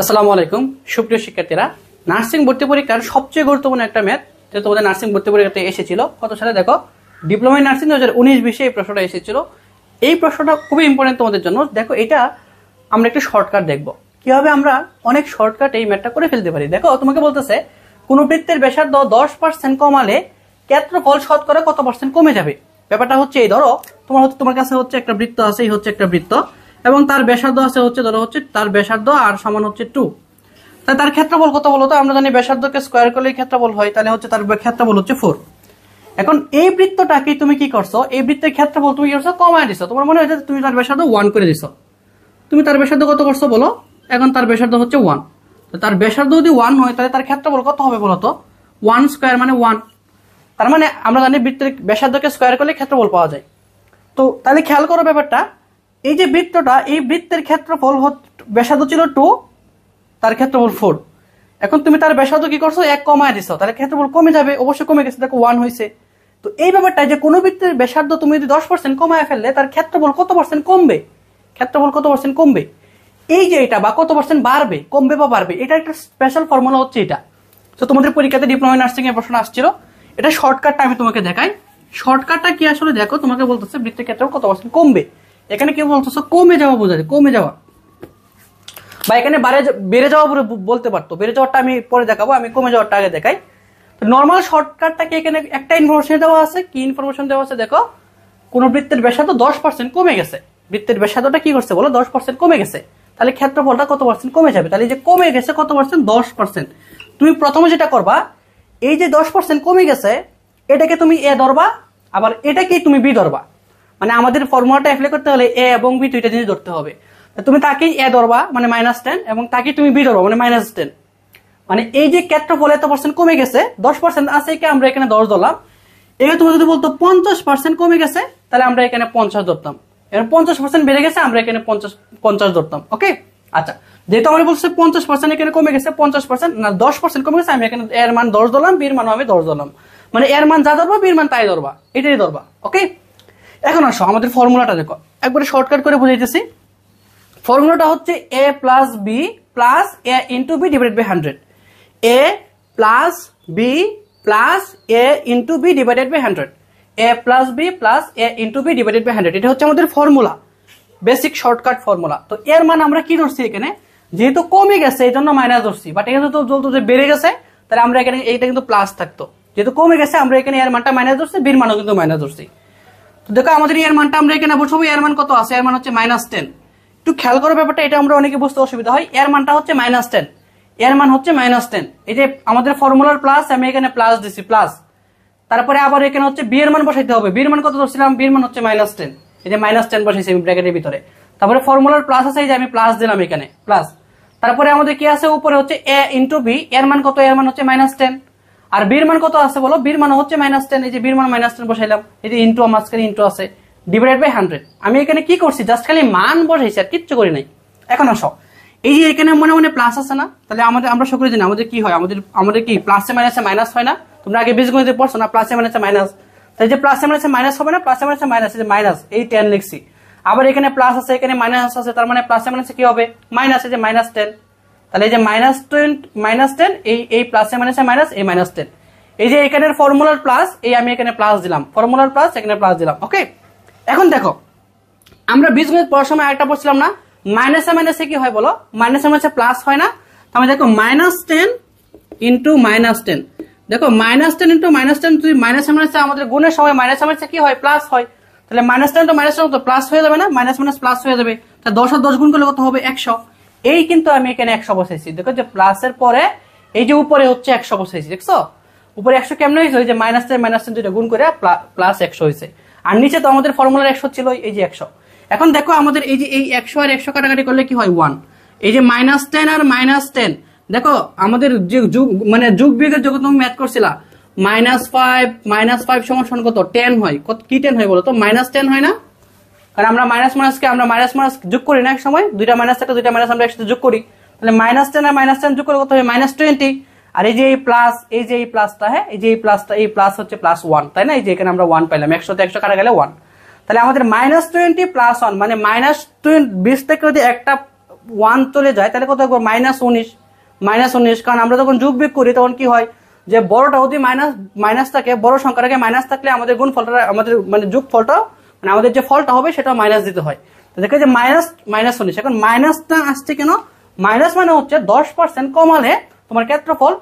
আসসালামু আলাইকুম সুপ্রিয় শিক্ষার্থীরা, নার্সিং ভর্তি পরীক্ষার সবচেয়ে গুরুত্বপূর্ণ একটা ম্যাথ যেটা তোমাদের নার্সিং ভর্তি পরীক্ষাতে এসেছিল কত সালে দেখো, ডিপ্লোমা ইন নার্সিং 2019-20 এই প্রশ্নটা এসেছিল। এই প্রশ্নটা খুবই ইম্পর্টেন্ট তোমাদের জন্য। দেখো, এটা আমরা একটু শর্টকাট দেখবো কিভাবে আমরা অনেক শর্টকাট এই ম্যাথটা করে ফেলতে পারি। দেখো, তোমাকে বলতেছে কোন বৃত্তের ব্যাসার্ধ 10% কমালে ক্ষেত্রফল শতকরা কত % কমে যাবে। ব্যাপারটা হচ্ছে এই, ধরো তোমার কাছে হচ্ছে একটা বৃত্ত আছে, এই হচ্ছে একটা বৃত্ত এবং তার ব্যাসার্ধ আছে হচ্ছে, ধরো হচ্ছে তার ব্যাসার্ধ আর সমান হচ্ছে 2। তাই তার ক্ষেত্রফল কত বলতো? আমরা জানি ব্যাসার্ধকে স্কয়ার করলে ক্ষেত্রফল হয়, তাহলে হচ্ছে তার ক্ষেত্রফল হচ্ছে 4। এখন এই বৃত্তটাকে তুমি কি করছো, এই বৃত্তের ক্ষেত্রফল তুমি কি করছো, কমায় দিছো। তোমার মনে হয় যে তুমি তার ব্যাসার্ধ 1 করে দিছো। তুমি তার ব্যাসার্ধ কত করছো বলো? এখন তার ব্যাসার্ধ হচ্ছে 1। তো তার ব্যাসার্ধ যদি 1 হয় তাহলে তার ক্ষেত্রফল কত হবে বলো তো? 1 স্কয়ার মানে 1। তার মানে আমরা জানি বৃত্তের ব্যাসার্ধকে স্কয়ার করলে ক্ষেত্রফল পাওয়া যায়। তো তাহলে খেয়াল করো ব্যাপারটা, এই যে বৃত্তটা, এই বৃত্তের ক্ষেত্রফল ব্যাসার্ধ ছিল 2, তার ক্ষেত্রফল 4। এখন তুমি তার ব্যাসার্ধ কি করছো, 1 কমায় দিছো, তাহলে ক্ষেত্রফল কমে যাবে, অবশ্যই কমে গেছে, দেখো 1 হয়েছে। তো এই ব্যাপারটা যে কোনো বৃত্তের ব্যাসার্ধ তুমি যদি 10% কমায় ফেললে তার ক্ষেত্রফল কত % কমবে, ক্ষেত্রফল কত % কমবে, এই যে এটা বা কত % বাড়বে, কমবে বা বাড়বে, এটা একটা স্পেশাল ফর্মুলা হচ্ছে এটা। তো তোমাদের পরীক্ষাতে ডিপ্লোমা নার্সিং এর প্রশ্ন আসছিল, এটা শর্টকাটটা আমি তোমাকে দেখাই। শর্টকাটটা কি আসলে দেখো, তোমাকে বলতেছে বৃত্তের ক্ষেত্রফল কত % কমবে। এখানে কি বলতেছে, কমে যাওয়া বোঝায়, কমে যাওয়া, বা এখানে বেড়ে যাওয়া বলতে পারতো। বেড়ে যাওয়াটা আমি পরে দেখাবো, আমি কমে যাওয়াটা আগে দেখাই। তো নর্মাল শর্টকাটটাকে এখানে একটা ইনফরমেশন দেওয়া আছে। কি ইনফরমেশন দেওয়া আছে দেখো, কোন বৃত্তের ব্যাসার্ধ 10% কমে গেছে। বৃত্তের ব্যাসার্ধটা কি করছে বলো, 10% কমে গেছে, তাহলে ক্ষেত্রফলটা কত % কমে যাবে। তাহলে এই যে কমে গেছে কত %, 10%। তুমি প্রথমে যেটা করবা, এই যে 10% কমে গেছে এটাকে তুমি এ ধরবা, আবার এটাকে তুমি বি ধরবা। মানে আমাদের ফর্মুলাটা অ্যাপ্লাই করতে হলে এ এবং বি দুইটা জিনিস ধরতে হবে। তুমি তাকেই এ ধরবা মানে -10, এবং তাকে তুমি বি ধরবা মানে -10। মানে এই যে ক্ষেত্রফল এত % কমে গেছে, 10% আছে, একে আমরা এখানে 10 ধরলাম। এবার তুমি যদি বলতো 50% কমে গেছে, তাহলে আমরা এখানে 50 ধরতাম। এবার 50% বেড়ে গেছে, আমরা এখানে 50 ধরতাম। ওকে, আচ্ছা, যেহেতু আমরা বলছি 50% এখানে কমে গেছে, 50% না 10% কমে গেছে, আমি এখানে এর মান 10 ধরলাম, বির মান আমি 10 ধরলাম। মানে এর মান যা ধরবা, বির মান তাই ধরবা, এটাই ধরবা। ওকে, এখন আসো আমাদের ফর্মুলাটা দেখো, একবারে শর্টকাট করে বুঝাইতেছি। ফর্মুলাটা হচ্ছে a plus B plus A into B divided by 100। a plus B plus A into B divided by 100। a plus B plus A into B divided by 100, এটা হচ্ছে আমাদের ফর্মুলা, বেসিক শর্টকাট ফর্মুলা। তো এর মান আমরা কি ধরছি এখানে, যেহেতু কমে গেছে এই জন্য মাইনাস ধরছি, বাট এখানে তো বলতো যে বেড়ে গেছে, তাহলে আমরা এখানে এইটা কিন্তু প্লাস থাকতো। যেহেতু কমে গেছে আমরা এখানে এর মানটা মাইনাস ধরছি, বির মানও কিন্তু মাইনাস ধরছি। তো দেখো আমাদের এর মানটা আমরা এখানে বসাবো, এর মান কত আছে, এর মান হচ্ছে -10। একটু খেয়াল করো ব্যাপারটা, এটা আমরা অনেকে বুঝতে অসুবিধা হয়। এর মানটা হচ্ছে -10, এর মান হচ্ছে -10। এই যে আমাদের ফর্মুলার প্লাস, আমি এখানে প্লাস দিছি, প্লাস, তারপরে আবার এখানে হচ্ছে বি এর মান বসাইতে হবে। বি এর মান কত ধরছিলাম, বি এর মান হচ্ছে -10, এই যে -10 বসাইছি আমি ব্র্যাকেটের ভিতরে। তারপরে ফর্মুলার প্লাস আছে, এই যে আমি প্লাস দিলাম এখানে প্লাস। তারপরে আমাদের কি আছে উপরে হচ্ছে এ ইন্টু বি, এর মান কত, এর মান হচ্ছে -10। আর বির মান কত আছে বলো, বির মান হচ্ছে -10, এই যে বির মান -10 বসাইলাম, এই যে ইন্টু মাঝখানে ইন্টু আছে, ডিভাইডেড বাই 100। আমি এখানে কি করছি, জাস্ট খালি মান বসাইছি, আর কিচ্ছু করি নাই। এখন আসো, এই যে এখানে মনে মনে প্লাস আছে না, তাহলে আমরা সকলে জানি আমাদের কি হয়, আমাদের কি প্লাসে মাইনাসে মাইনাস হয় না? তোমরা আগে বীজগণিতে পড়ছো না, প্লাসে মাইনাসে মাইনাস। তাই যে প্লাসে মাইনাসে মাইনাস হবে না, প্লাসে মাইনাসে মাইনাস, এই যে মাইনাস, এই 10 লিখছি। আবার এখানে প্লাস আছে, এখানে মাইনাস আছে, তার মানে প্লাসে মাইনাসে কি হবে, মাইনাস, এই যে -10। তাহলে এই যে -10, এই প্লাসে মাইনাসে মাইনাস, এই -10। এই যে এখানের ফর্মুলার প্লাস, এই আমি এখানে প্লাস দিলাম, ফর্মুলার প্লাস এখানে প্লাস দিলাম। ওকে, এখন দেখো আমরা বীজগণিত পড়ার সময় একটা পড়ছিলাম না, মাইনাসে মাইনাসে কি হয় বলো, মাইনাসে মাইনাসে প্লাস হয় না? তাহলে দেখো -10 ইন্টু -10, দেখো -10 ইন্টু -10, যদি মাইনাসে মাইনাসে আমাদের গুণের সময় মাইনাসে মাইনাসে কি হয়, প্লাস হয়। তাহলে -10 ইন্টু -10 তো প্লাস হয়ে যাবে না, মাইনাস মাইনাস প্লাস হয়ে যাবে। তা 10 আর 10 গুণ করলে কত হবে, 100। এই কিন্তু আমি এখানে 100 বসাইছি। দেখো যে প্লাসের পরে এই যে উপরে হচ্ছে 100 বসাইছি, দেখছো উপরে 100 কেমনে হয়েছে, ওই যে -10 দুইটা গুণ করে প্লাস 100 হয়েছে। আর নিচে তো আমাদের ফর্মুলার 100 ছিল, এই যে 100। এখন দেখো আমাদের এই যে এই 100 আর 100 কাটাকাটি করলে কি হয়, 1। এই যে -10 আর -10, দেখো আমাদের যে যোগ বিয়োগের যখন তুমি ম্যাথ করছিলা, -5 সমান কত, 10 হয়। কি 10 হয় বলো তো, -10 হয় না? কারণ আমরা মাইনাস মাইনাস যোগ করি না, এক সময় দুইটা মাইনাস থাকে, দুইটা মাইনাস আমরা একসাথে যোগ করি। তাহলে -10 আর -10 যোগ করে কত হবে, -20। আর এই যে এই প্লাস, এই যে এই প্লাসটা, হ্যাঁ, এই যে এই প্লাসটা, এই প্লাস হচ্ছে +1, তাই না? এই যে এখানে আমরা 1 পাইলাম, 100 তে 100 কাটা গেলে 1। তাহলে আমাদের -20 + 1 মানে -20 থেকে যদি একটা 1 চলে যায় তাহলে কত হবে -19, কারণ আমরা যখন যোগ বিয়োগ করি তখন কি হয় যে বড়টা যদি মাইনাস থাকে, বড় সংখ্যাটাকে মাইনাস থাকলে আমাদের গুণফলটা আমাদের মানে যোগফলটা মানে আমাদের যে ফলটা হবে সেটা মাইনাস দিতে হয়। তো দেখো যে -19, এখন মাইনাসটা আসছে কেন? মাইনাস মানে হচ্ছে 10% কমালে তোমার ক্ষেত্রফল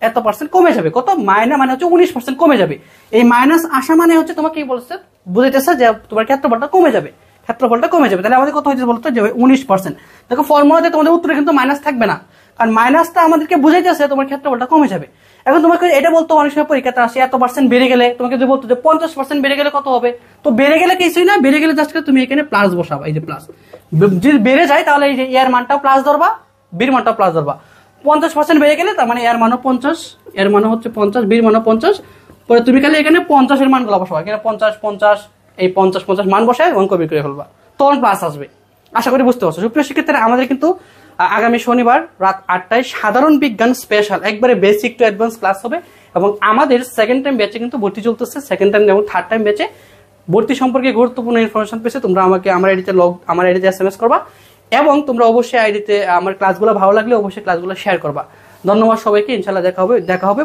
এত % কমে যাবে। কত? মানে হচ্ছে 19% কমে যাবে। এই মাইনাস আসা মানে হচ্ছে তোমাকে কি বলছে, বুঝাইতেছে যে তোমার ক্ষেত্রফলটা কমে যাবে, তাহলে আমাদের কত হয়েছে বলতো যে 19%। দেখো ফর্মুলাতে তোমাদের উত্তরে কিন্তু মাইনাস থাকবে না, কারণ মাইনাসটা আমাদেরকে বুঝাইতেছে তোমার ক্ষেত্রফলটা কমে যাবে। এখন তোমাকে এটা বলতো অনেক সময় পরীক্ষাতে আসে এত % বেড়ে গেলে, তোমাকে যদি বলতো যে 50% বেড়ে গেলে কত হবে, তো বেড়ে গেলে কিছুই না, বেড়ে গেলে জাস্ট তুমি এখানে প্লাস বসাবা, এই যে প্লাস। যদি বেড়ে যায় তাহলে এই যে এর মানটাও প্লাস ধরবা, বির মানটাও প্লাস ধরবা। 50% বেড়ে গেলে তার মানে এর মানও 50, এর মানও হচ্ছে 50, বির মানও 50। পরে তুমি খালি এখানে 50 এর মানগুলো বসাবা, এখানে 50 এই 50 মান বসায় অঙ্ক বের করে ফেলবা, তখন প্লাস আসবে। আশা করি বুঝতে পারছো। সুপ্রিয় শিক্ষার্থীরা, আমাদের কিন্তু আগামী শনিবার রাত 8টায় সাধারণ বিজ্ঞান স্পেশাল একবারে বেসিক টু অ্যাডভান্স ক্লাস হবে, এবং আমাদের সেকেন্ড টাইম ব্যাচে কিন্তু ভর্তি চলতেছে। সেকেন্ড টাইম এবং থার্ড টাইম ব্যাচে ভর্তি সম্পর্কে গুরুত্বপূর্ণ ইনফরমেশন পেয়েছে তোমরা আমাকে আমার আইডিতে SMS করবা, এবং তোমরা অবশ্যই আইডিতে আমার ক্লাসগুলো ভালো লাগলে অবশ্যই ক্লাসগুলো শেয়ার করবা। ধন্যবাদ সবাইকে, ইনশাআল্লাহ দেখা হবে